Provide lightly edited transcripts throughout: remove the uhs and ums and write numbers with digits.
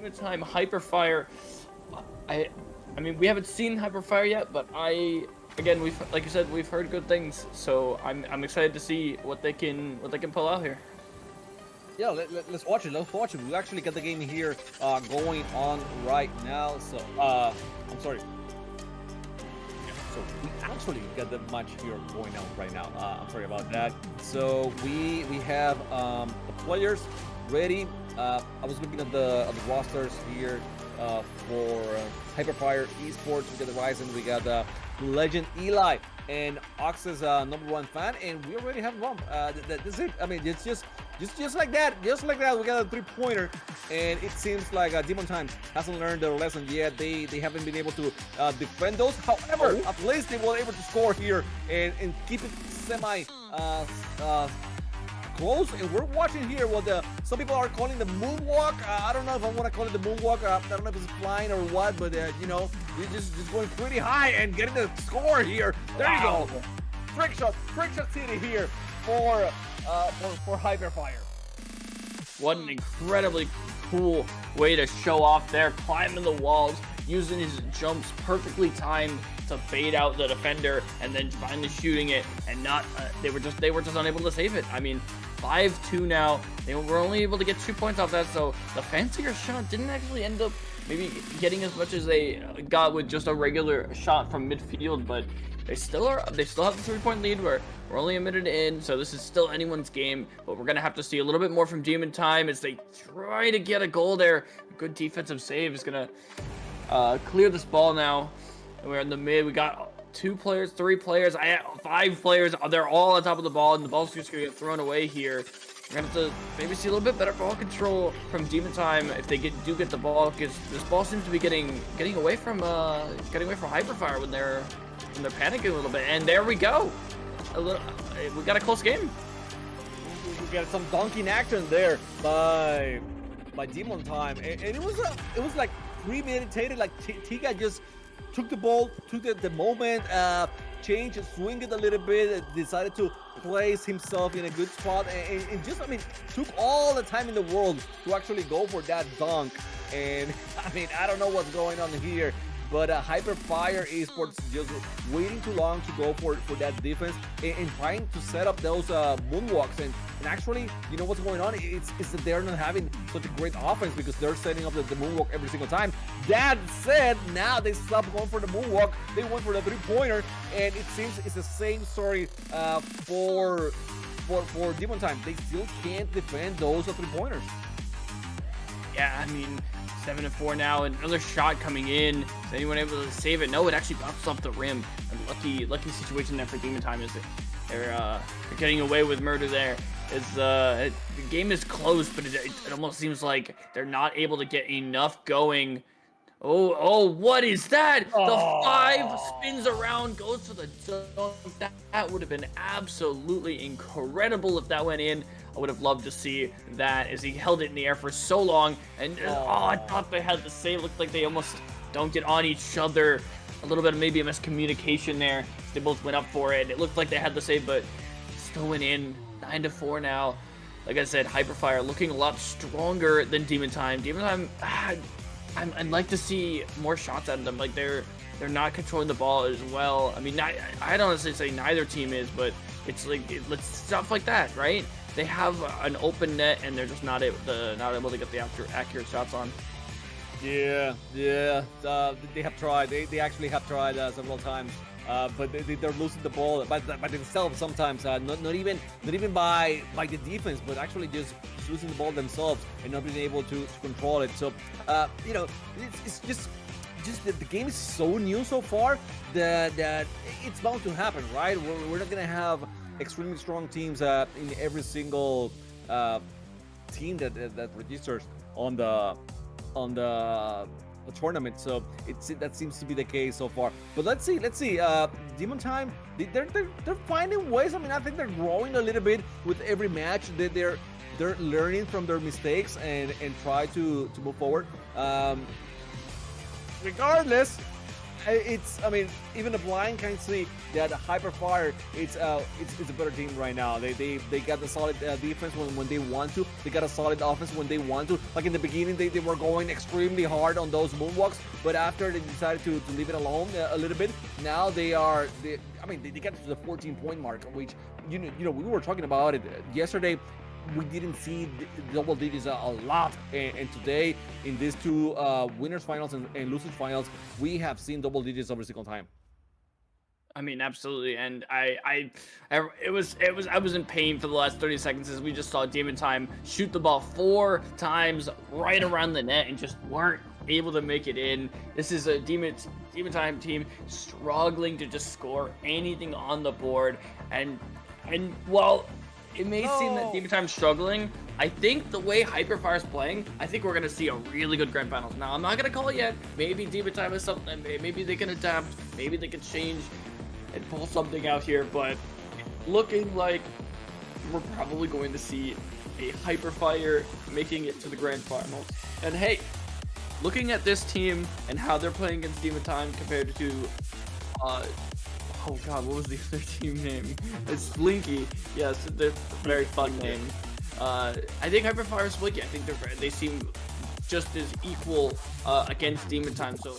Demon Time Hyperfire. I mean, we haven't seen Hyperfire yet, but again, like you said, we've heard good things, so I'm excited to see what they can pull out here. Yeah, let's watch it. Let's watch it. We actually got the game here going on right now. So, I'm sorry. So we actually got the match here going on right now. I'm sorry about that. So we have the players ready. I was looking at the rosters here for Hyperfire Esports. We got the Ryzen. We got the Legend Eli and Ox's #1 fan, and we already have one. That's it. I mean, it's just like that. Just like that, we got a 3-pointer, and it seems like Demon Time hasn't learned their lesson yet. They haven't been able to defend those. However, at least they were able to score here and keep it semi close. And we're watching here what some people are calling the moonwalk. I don't know if I want to call it the moonwalk. I don't know if it's flying or what, but you know, you're just going pretty high and getting the score here. There you go. Trick shot city here for Hyperfire. What an incredibly cool way to show off there, climbing the walls, using his jumps perfectly timed to bait out the defender, and then finally shooting it, and not they were just unable to save it. I mean, 5-2 now. They were only able to get 2 points off that, so the fancier shot didn't actually end up maybe getting as much as they got with just a regular shot from midfield, but they still have the 3-point lead. We're only a minute in, so this is still anyone's game, but we're gonna have to see a little bit more from Demon Time as they try to get a goal there. Good defensive save is gonna clear this ball now. We're in the mid. We got 2 players, 3 players, 5 players. They're all on top of the ball, and the ball's just gonna get thrown away here. We're gonna have to maybe see a little bit better ball control from Demon Time if they do get the ball, because this ball seems to be getting away from Hyperfire when they're panicking a little bit. And there we go. We got a close game. We got some dunking action there by Demon Time, and it was like premeditated. Like Tiga just took the ball, took the moment, changed, swing it a little bit, decided to place himself in a good spot, and just, I mean, took all the time in the world to actually go for that dunk. And I mean, I don't know what's going on here, but Hyperfire Esports just waiting too long to go for that defense and trying to set up those moonwalks. And actually, you know what's going on? It's that they're not having such a great offense because they're setting up the moonwalk every single time. That said, now they stopped going for the moonwalk. They went for the 3-pointer, and it seems it's the same story for Demon Time. They still can't defend those 3-pointers. Yeah, I mean, 7-4 now, and another shot coming in. Is anyone able to save it? No, it actually bounced off the rim. A lucky situation there for Demon Time is that they're getting away with murder there. The game is close, but it almost seems like they're not able to get enough going. Oh, what is that? The 5 spins around, goes for the dunk. That would have been absolutely incredible if that went in. I would have loved to see that as he held it in the air for so long. And I thought they had the save. Looked like they almost dunked it on each other. A little bit of maybe a miscommunication there. They both went up for it. It looked like they had the save, but still went in. 9-4 now. Like I said, Hyperfire looking a lot stronger than Demon Time. Demon Time, I'd like to see more shots out of them. Like they're not controlling the ball as well. I mean, I'd honestly say neither team is, but it's like it's stuff like that, right? They have an open net and they're just not able to get the accurate shots on. Yeah. They have tried. They actually have tried several times. But they're losing the ball by themselves sometimes. Not even by the defense, but actually just losing the ball themselves and not being able to control it. So you know, it's just the game is so new so far that it's bound to happen, right? We're not gonna have extremely strong teams in every single team that registers on the tournament. So that seems to be the case so far. But let's see. Demon Time, they're finding ways. I mean, I think they're growing a little bit with every match. They're learning from their mistakes and try to move forward. Regardless, I mean, even the blind can see that Hyperfire, it's a better team right now. They got the solid defense when they want to. They got a solid offense when they want to. Like in the beginning, they were going extremely hard on those moonwalks, but after they decided to leave it alone a little bit, now they got to the 14-point mark, which you know we were talking about it yesterday. We didn't see double digits a lot, and today in these two winners finals and losers finals, we have seen double digits every single time. I mean, absolutely, and I was in pain for the last 30 seconds as we just saw Demon Time shoot the ball 4 times right around the net and just weren't able to make it in. This is a Demon Time team struggling to just score anything on the board, and while it may seem that Demon Time's struggling, I think the way Hyperfire's playing, I think we're going to see a really good grand finals. Now, I'm not going to call it yet. Maybe Demon Time is something. Maybe they can adapt. Maybe they can change and pull something out here. But looking like we're probably going to see a Hyperfire making it to the grand finals. And hey, looking at this team and how they're playing against Demon Time compared to oh god, what was the other team name? It's Blinky. Yes, they're very fun name. I think Hyperfire is Blinky. I think they seem just as equal against Demon Time. So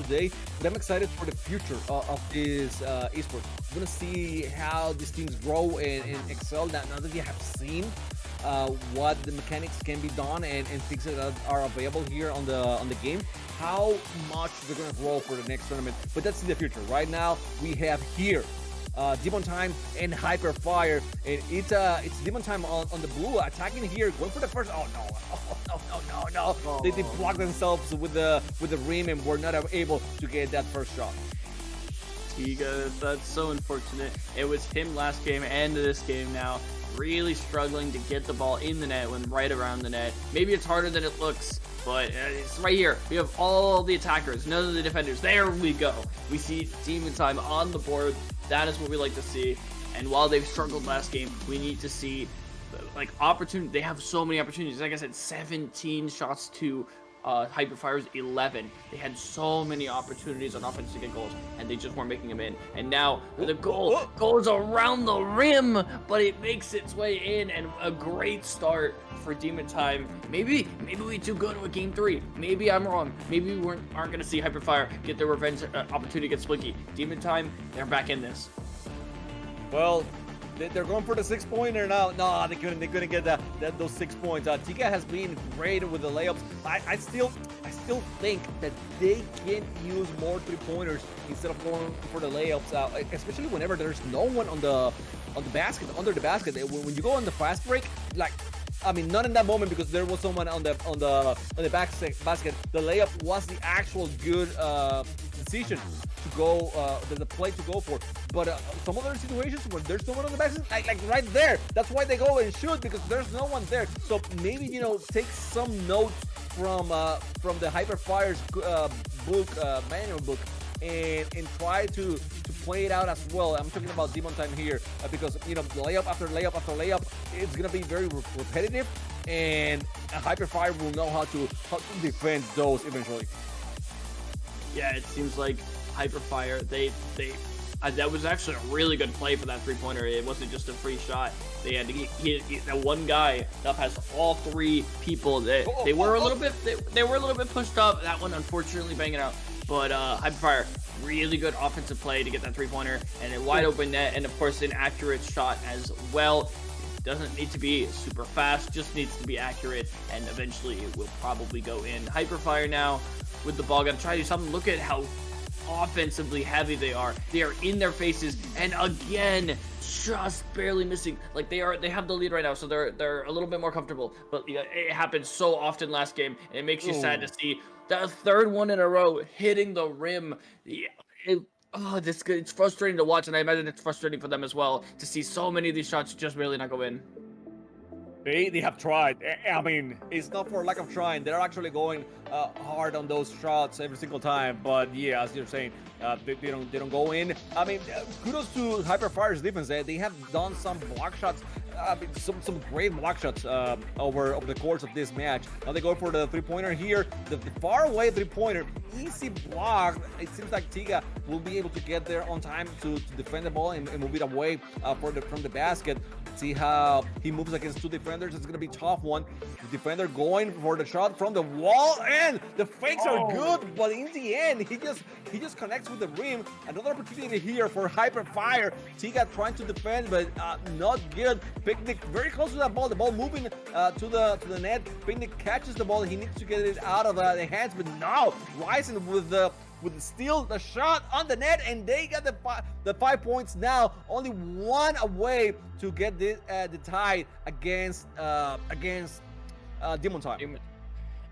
today, but I'm excited for the future of this esports. I'm gonna see how these teams grow and excel. Now that you have seen what the mechanics can be done and things that are available here on the game, how much they're gonna grow for the next tournament. But that's in the future. Right now, we have here Demon Time and Hyperfire, and it's Demon Time on the blue, attacking here, going for the first. Oh no! Oh. They block themselves with the rim and were not able to get that first shot. Tiga, that's so unfortunate. It was him last game and this game now, really struggling to get the ball in the net when right around the net. Maybe it's harder than it looks, but it's right here. We have all the attackers, none of the defenders. There we go. We see Demon Time on the board. That is what we like to see. And while they've struggled last game, we need to see like opportunity. They have so many opportunities. Like I said, 17 shots to Hyperfire's 11. They had so many opportunities on offense to get goals, and they just weren't making them in. And now the goal goes around the rim, but it makes its way in, and a great start for Demon Time. Maybe we do go to a game 3. Maybe I'm wrong. Maybe we aren't going to see Hyperfire get their revenge opportunity against Blinky. Demon Time, they're back in this. Well, they're going for the 6-pointer now. No, they couldn't get those 6 points. Tika has been great with the layups. I still think that they can use more 3-pointers instead of going for the layups, especially whenever there's no one on the basket, under the basket. When you go on the fast break, like, I mean, not in that moment because there was someone on the basket. The layup was the actual good decision to go, the play to go for. But some other situations where there's no one on the basket, like right there, that's why they go and shoot, because there's no one there. So maybe, take some notes from the Hyperfire's manual book and try to play it out as well. I'm talking about Demon Time here because layup after layup after layup, it's gonna be very repetitive, and Hyperfire will know how to defend those eventually. Yeah, it seems like Hyperfire, that was actually a really good play for that 3-pointer. It wasn't just a free shot. They had to get that one guy that has all 3 people. They were a little bit pushed up. That one unfortunately banging out. But Hyperfire, really good offensive play to get that 3-pointer and a wide open net, and of course an accurate shot as well. Doesn't need to be super fast, just needs to be accurate, and eventually it will probably go in. Hyperfire now with the ball, gotta try to do something. Look at how offensively heavy they are. They are in their faces, and again, just barely missing. Like they have the lead right now, so they're a little bit more comfortable. But it happened so often last game, and it makes you sad to see that 3rd one in a row hitting the rim. It's frustrating to watch, and I imagine it's frustrating for them as well to see so many of these shots just barely not go in. They have tried. I mean, it's not for lack of trying. They're actually going hard on those shots every single time. But yeah, as you're saying, they don't go in. I mean, kudos to Hyperfire's defense. They have done some block shots some great block shots over the course of this match. Now they go for the three-pointer here. The far away three-pointer, easy block. It seems like Tiga will be able to get there on time to defend the ball and move it away from the basket. See how he moves against two defenders. It's gonna be a tough one. The defender going for the shot from the wall, and the fakes are good, but in the end, he just connects with the rim. Another opportunity here for Hyperfire. Tiga trying to defend, but not good. Picnic very close to that ball. The ball moving to the net. Picnic catches the ball. He needs to get it out of the hands, but now Ryzen with the steal, the shot on the net, and they got the 5 points now. Only one away to get the tie against Demon Time.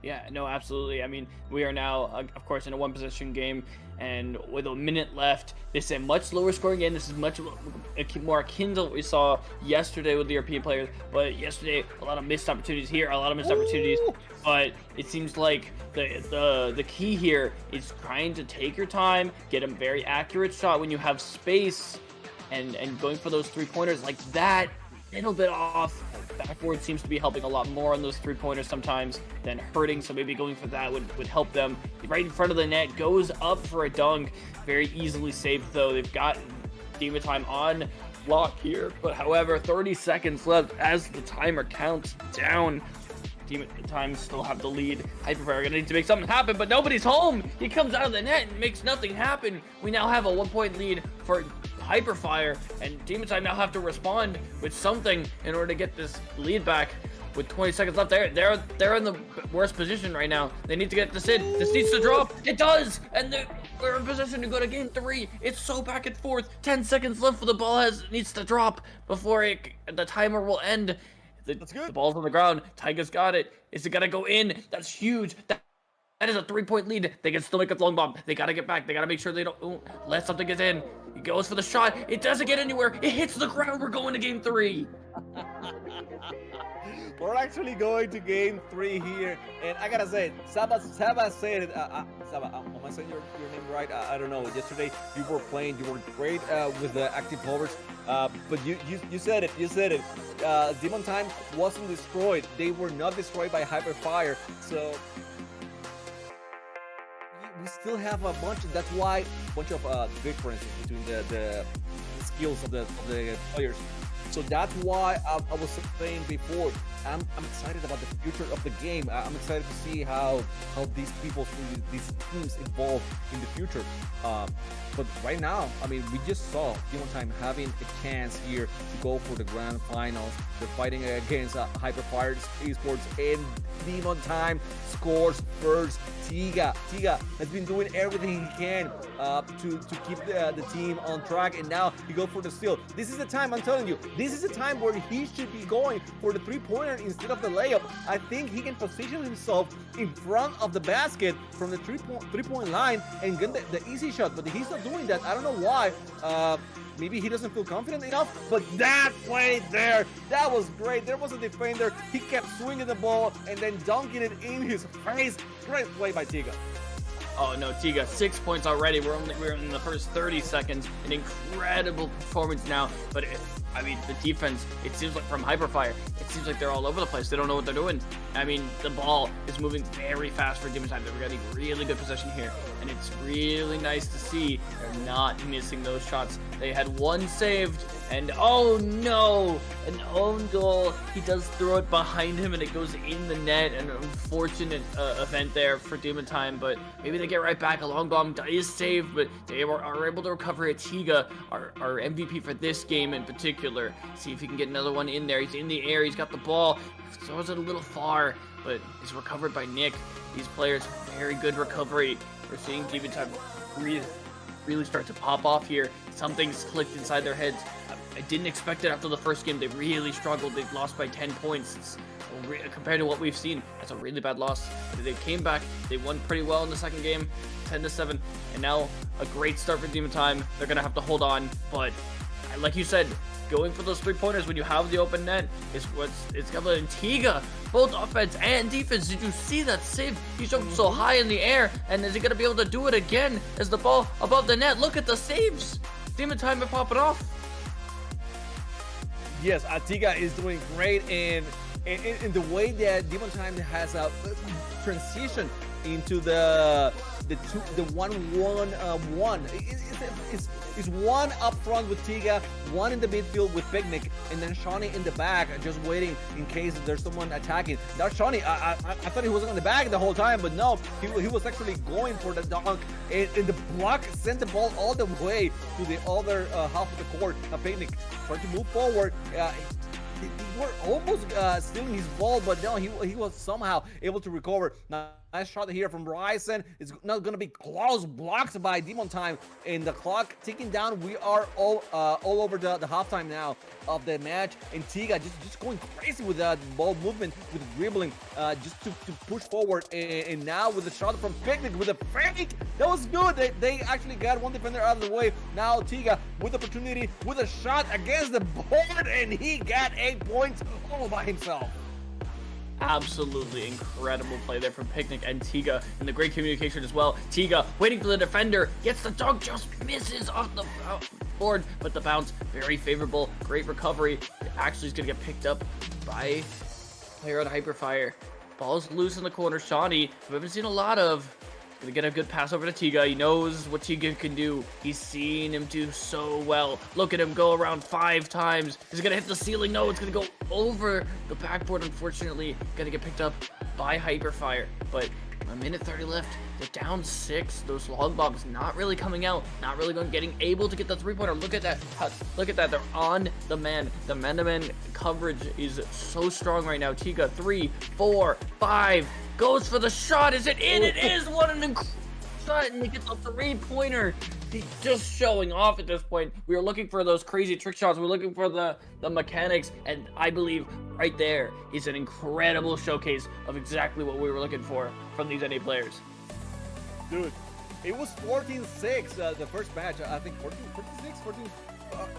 Yeah, no, absolutely. I mean, we are now, of course, in a one-possession game, and with a minute left, this is a much lower scoring game. This is much more akin to what we saw yesterday with the European players. But yesterday, a lot of missed opportunities here, a lot of missed opportunities. But it seems like the key here is trying to take your time, get a very accurate shot when you have space, and going for those three-pointers like that, little bit off. Backboard seems to be helping a lot more on those three-pointers sometimes than hurting, so maybe going for that would help them. Right in front of the net, goes up for a dunk. Very easily saved, though. They've got Demon Time on lock here, but however, 30 seconds left as the timer counts down. Demon Time still have the lead. Hyperfire gonna need to make something happen, but nobody's home. He comes out of the net and makes nothing happen. We now have a 1-point lead for Hyperfire, and Demon Time now have to respond with something in order to get this lead back. With 20 seconds left, they're in the worst position right now. They need to get this in. This needs to drop. It does, and we're in position to go to game 3. It's so back and forth. 10 seconds left for the ball needs to drop before the timer will end. That's good. The ball's on the ground. Tiger's got it. Is it gonna go in? That's huge. That is a 3-point lead. They can still make a long bomb. They gotta get back. They gotta make sure they don't let something get in. He goes for the shot. It doesn't get anywhere. It hits the ground. We're going to game 3. We're actually going to game 3 here, and I gotta say, Saba said it. Saba, am I saying your name right? I don't know. Yesterday you were playing. You were great with the active hovers, but you said it. You said it. Demon Time wasn't destroyed. They were not destroyed by Hyperfire. So we still have a bunch. That's why a bunch of differences between the skills of the players. So that's why I was saying before, I'm excited about the future of the game. I'm excited to see how these teams evolve in the future. But right now, I mean, we just saw Demon Time having a chance here to go for the grand finals. They're fighting against Hyperfire Esports, and Demon Time scores first. Tiga has been doing everything he can to keep the team on track, and now he goes for the steal. This is the time, I'm telling you, this is the time where he should be going for the three-pointer instead of the layup. I think he can position himself in front of the basket from the three-point line and get the easy shot, but he's not doing that. I don't know why. Maybe he doesn't feel confident enough, but that play there, that was great. There was a defender. He kept swinging the ball and then dunking it in his face. Great play by Tiga. Oh no, Tiga, 6 points already. We're in the first 30 seconds. An incredible performance now. But I mean, the defense, it seems like from Hyperfire, it seems like they're all over the place. They don't know what they're doing. I mean, the ball is moving very fast for Demon Time. They're getting really good possession here, and it's really nice to see they're not missing those shots. They had one saved, and oh no, an own goal. He does throw it behind him, and it goes in the net. An unfortunate event there for Demon Time, but maybe they get right back. A long bomb is saved, but they are able to recover it. Tiga, our MVP for this game in particular. See if he can get another one in there. He's in the air. He's got the ball. Throws it a little far, but is recovered by Nick. These players, very good recovery. We're seeing Demon Time really start to pop off here. Something's clicked inside their heads. I didn't expect it after the first game. They really struggled. They lost by 10 points. Compared to what we've seen, that's a really bad loss. They came back. They won pretty well in the second game, 10-7, and now a great start for Demon Time. They're gonna have to hold on, but like you said, going for those three-pointers when you have the open net is it's got Tiga, both offense and defense. Did you see that save? He jumped so high in the air, and is he gonna be able to do it again as the ball above the net? Look at the saves. Demon Time are popping off. yes, Tiga is doing great, and in the way that Demon Time has a transition into the 1-1-1. It's one up front with Tiga, one in the midfield with Picnic, and then Shawnee in the back, just waiting in case there's someone attacking. Now Shawnee, I thought he wasn't on the back the whole time, but no, he was actually going for the dunk, and the block sent the ball all the way to the other half of the court. Picnic tried to move forward. They were almost stealing his ball, but no, he was somehow able to recover. Nice shot here from Ryzen. It's not going to be close, blocked by Demon Time, and the clock ticking down. We are all over the halftime now of the match, and Tiga just going crazy with that ball movement, with dribbling, just to push forward, and now with the shot from Picnic with a fake. That was good. They actually got one defender out of the way. Now Tiga with opportunity, with a shot against the board, and he got 8 points all by himself. Absolutely incredible play there from Picnic and Tiga, and the great communication as well. Tiga waiting for the defender, gets the dunk, just misses off the board, but the bounce very favorable. Great recovery. It actually is going to get picked up by player on Hyperfire. Ball's loose in the corner. Shawnee, who we haven't seen a lot of, gonna get a good pass over to Tiga. He knows what Tiga can do. He's seen him do so well. Look at him go around 5 times. He's gonna hit the ceiling. No, it's gonna go over the backboard. Unfortunately, gonna get picked up by Hyperfire. But a minute 30 left. They're down 6. Those long bombs not really coming out. Not really getting able to get the 3-pointer. Look at that. Look at that. They're on the man. The man-to-man coverage is so strong right now. Tiga 3, 4, 5. Goes for the shot. Is it in? It is. What an incredible shot, and he gets a 3-pointer. He's just showing off at this point. We were looking for those crazy trick shots. We're looking for the mechanics, and I believe right there is an incredible showcase of exactly what we were looking for from these NA players. Dude, it was 14-6 the first match. I think 14-6, 14.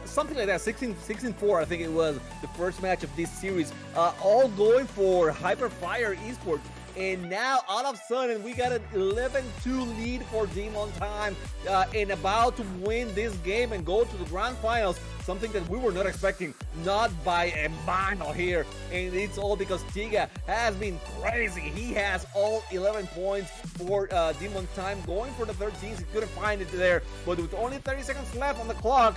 Something like that, 16-4, I think it was the first match of this series. All going for Hyperfire Esports. And now, all of a sudden, we got an 11-2 lead for Demon Time, and about to win this game and go to the grand finals. Something that we were not expecting, not by a mile here. And it's all because Tiga has been crazy. He has all 11 points for Demon Time, going for the 13s. He couldn't find it there, but with only 30 seconds left on the clock,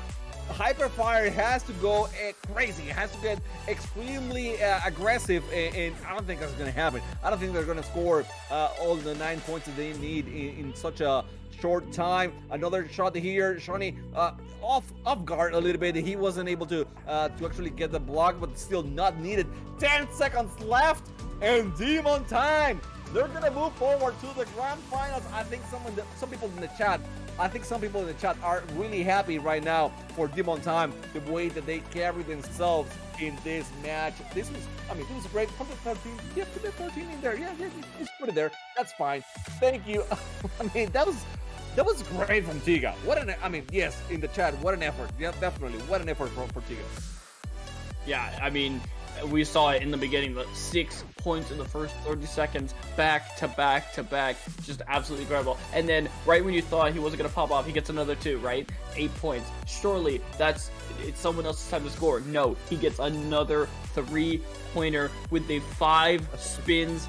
Hyperfire has to go crazy. It has to get extremely aggressive, and I don't think that's going to happen. I don't think they're going to score all the 9 points that they need in such a short time. Another shot here. Shawnee off guard a little bit. He wasn't able to actually get the block, but still not needed. 10 seconds left, and Demon Time, they're gonna move forward to the grand finals. I think some people in the chat are really happy right now for Demon Time, the way that they carry themselves in this match. This was great. Put the 13, yeah, put the 13 in there. Yeah, just put it there. That's fine. Thank you. That was great from Tiga. Yes, in the chat, what an effort. Yeah, definitely, what an effort for Tiga. Yeah, we saw it in the beginning, but 6 points in the first 30 seconds, back to back to back, just absolutely incredible. And then right when you thought he wasn't going to pop off, he gets another 2, right? 8 points. Surely it's someone else's time to score. No, he gets another 3-pointer with the 5 spins.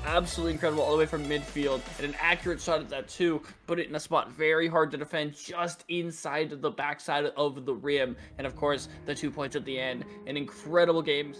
Absolutely incredible, all the way from midfield, and an accurate shot at that too. Put it in a spot very hard to defend, just inside of the backside of the rim, and of course the 2 points at the end. An incredible game.